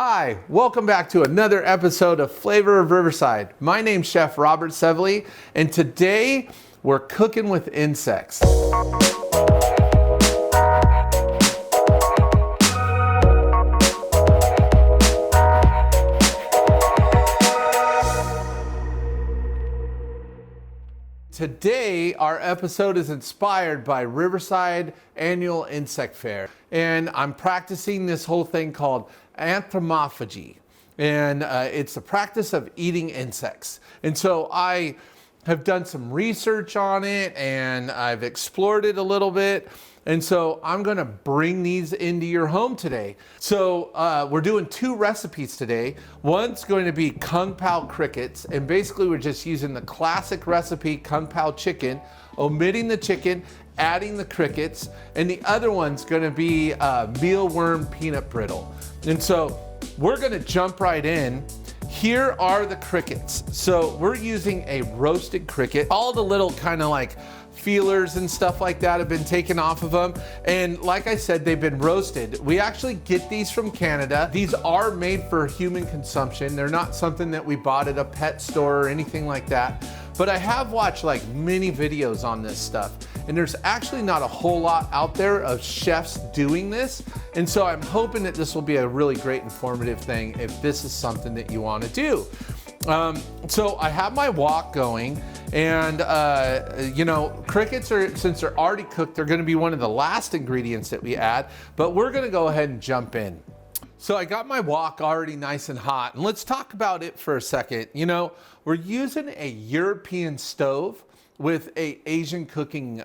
Hi, welcome back to another episode of Flavor of Riverside. My name's Chef Robert Sevely, and today we're cooking with insects. Today, our episode is inspired by Riverside Annual Insect Fair, and I'm practicing this whole thing called anthropophagy, and it's the practice of eating insects. And so I have done some research on it, and I've explored it a little bit. And so I'm gonna bring these into your home today. So we're doing two recipes today. One's going to be Kung Pao crickets, and basically we're just using the classic recipe Kung Pao chicken, omitting the chicken, adding the crickets, and the other one's gonna be mealworm peanut brittle. And so we're gonna jump right in. Here are the crickets. So we're using a roasted cricket. All the little kind of like feelers and stuff like that have been taken off of them. And like I said, they've been roasted. We actually get these from Canada. These are made for human consumption. They're not something that we bought at a pet store or anything like that. But I have watched like many videos on this stuff. And there's actually not a whole lot out there of chefs doing this. And so I'm hoping that this will be a really great informative thing if this is something that you want to do. So I have my wok going, and you know, crickets are, since they're already cooked, they're going to be one of the last ingredients that we add, but we're going to go ahead and jump in. So I got my wok already nice and hot, and let's talk about it for a second. You know, we're using a European stove with a Asian cooking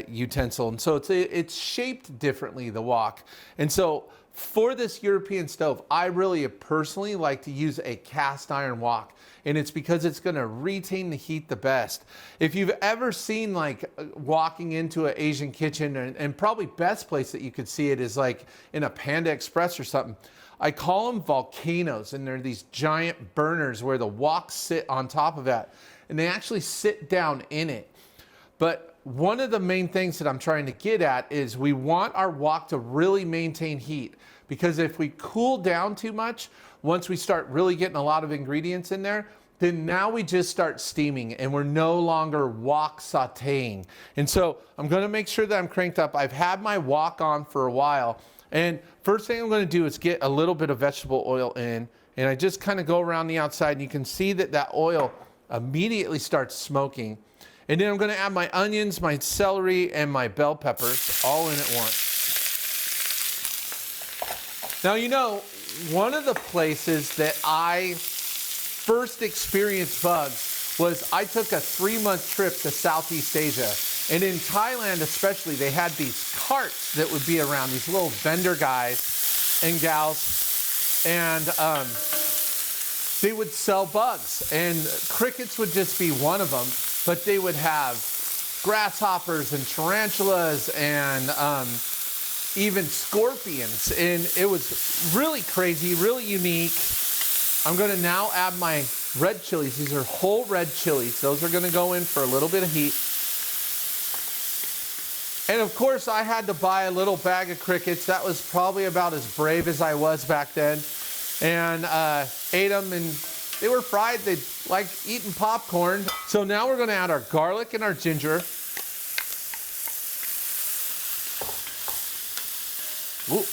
utensil, and so it's shaped differently, the wok. And so for this European stove, I really personally like to use a cast iron wok, and it's because it's gonna retain the heat the best. If you've ever seen like walking into an Asian kitchen, and probably best place that you could see it is like in a Panda Express or something. I call them volcanoes, and they're these giant burners where the woks sit on top of that, and they actually sit down in it. But one of the main things that I'm trying to get at is we want our wok to really maintain heat, because if we cool down too much, once we start really getting a lot of ingredients in there, then now we just start steaming and we're no longer wok sauteing. And so I'm gonna make sure that I'm cranked up. I've had my wok on for a while, and first thing I'm gonna do is get a little bit of vegetable oil in, and I just kind of go around the outside, and you can see that that oil immediately starts smoking. And then I'm gonna add my onions, my celery, and my bell peppers all in at once. Now, you know, one of the places that I first experienced bugs was I took a 3-month trip to Southeast Asia. And in Thailand especially, they had these carts that would be around, these little vendor guys and gals. And they would sell bugs. And crickets would just be one of them. But they would have grasshoppers and tarantulas and even scorpions. And it was really crazy, really unique. I'm gonna now add my red chilies. These are whole red chilies. Those are gonna go in for a little bit of heat. And of course, I had to buy a little bag of crickets. That was probably about as brave as I was back then. And ate them, and they were fried. They like eating popcorn. So now we're gonna add our garlic and our ginger. Ooh,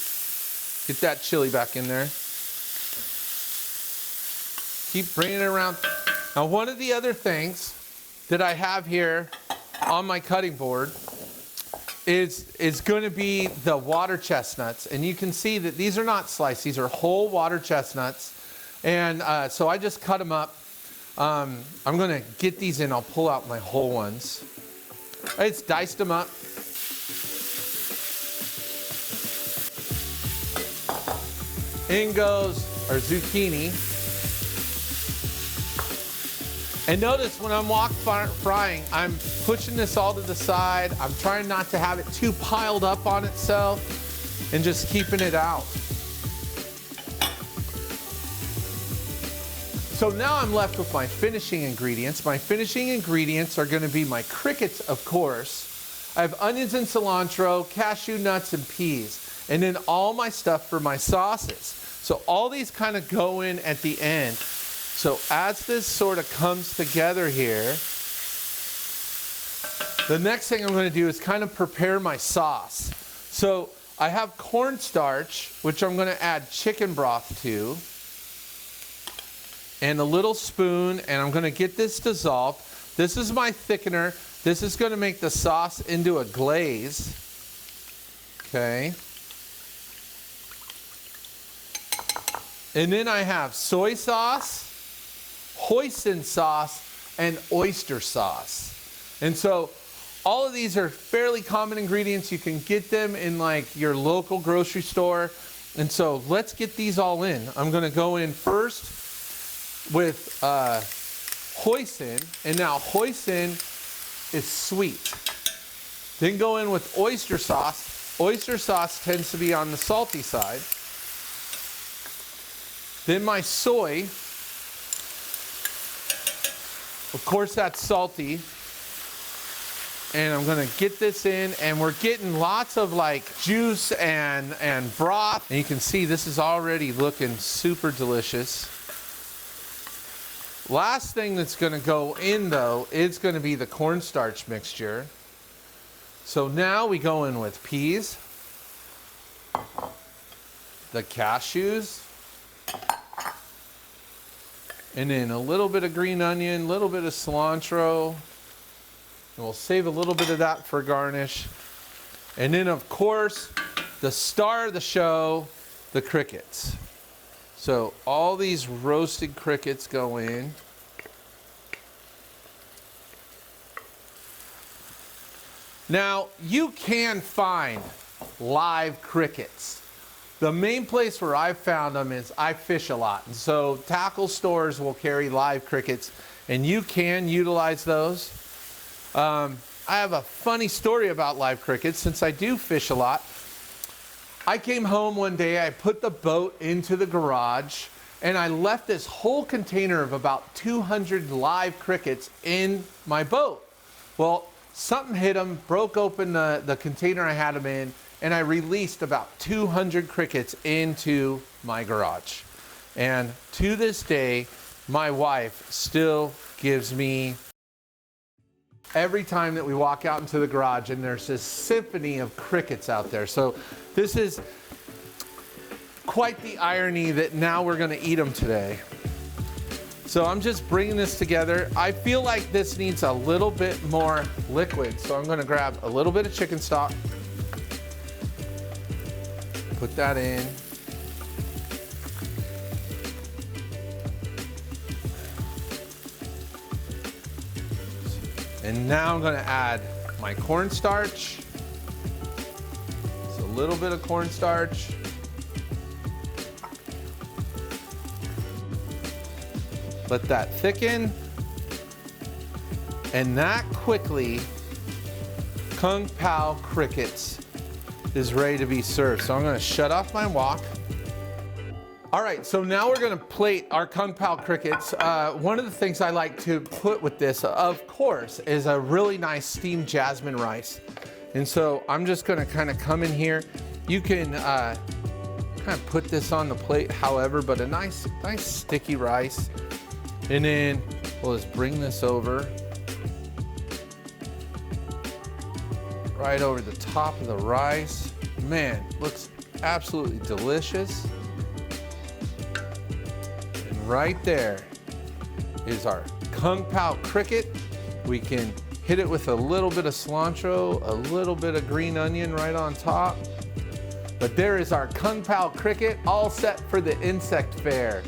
get that chili back in there. Keep bringing it around. Now, one of the other things that I have here on my cutting board is going to be the water chestnuts. And you can see that these are not sliced. These are whole water chestnuts. And so I just cut them up. I'm going to get these in. I'll pull out my whole ones. I just diced them up. In goes our zucchini. And notice when I'm wok frying, I'm pushing this all to the side. I'm trying not to have it too piled up on itself and just keeping it out. So now I'm left with my finishing ingredients. My finishing ingredients are going to be my crickets, of course. I have onions and cilantro, cashew nuts, and peas. And then all my stuff for my sauces. So all these kind of go in at the end. So as this sort of comes together here, the next thing I'm going to do is kind of prepare my sauce. So I have cornstarch, which I'm going to add chicken broth to, and a little spoon, and I'm going to get this dissolved. This is my thickener. This is going to make the sauce into a glaze. Okay. And then I have soy sauce, hoisin sauce, and oyster sauce. And so all of these are fairly common ingredients. You can get them in like your local grocery store. And so let's get these all in. I'm going to go in first with hoisin. And now hoisin is sweet. Then go in with oyster sauce. Oyster sauce tends to be on the salty side. Then my soy. Of course, that's salty. And I'm gonna get this in, and we're getting lots of like juice and broth. And you can see this is already looking super delicious. Last thing that's gonna go in though is gonna be the cornstarch mixture. So now we go in with peas, the cashews, and then a little bit of green onion, a little bit of cilantro. And we'll save a little bit of that for garnish. And then of course, the star of the show, the crickets. So all these roasted crickets go in. Now, you can find live crickets. The main place where I've found them is I fish a lot. And so tackle stores will carry live crickets, and you can utilize those. I have a funny story about live crickets since I do fish a lot. I came home one day, I put the boat into the garage, and I left this whole container of about 200 live crickets in my boat. Well, something hit them, broke open the container I had them in, and I released about 200 crickets into my garage. And to this day, my wife still gives me, every time that we walk out into the garage, and there's this symphony of crickets out there. So this is quite the irony that now we're gonna eat them today. So I'm just bringing this together. I feel like this needs a little bit more liquid. So I'm gonna grab a little bit of chicken stock, put that in. And now I'm gonna add my cornstarch. Just a little bit of cornstarch. Let that thicken. And that quickly, Kung Pao crickets is ready to be served. So I'm gonna shut off my wok. All right, so now we're gonna plate our Kung Pao crickets. One of the things I like to put with this, of course, is a really nice steamed jasmine rice. And so I'm just gonna kind of come in here. You can kind of put this on the plate however, but a nice sticky rice. And then we'll just bring this over, right over the top of the rice. Man, looks absolutely delicious. And right there is our Kung Pao cricket. We can hit it with a little bit of cilantro, a little bit of green onion right on top. But there is our Kung Pao cricket, all set for the insect fair.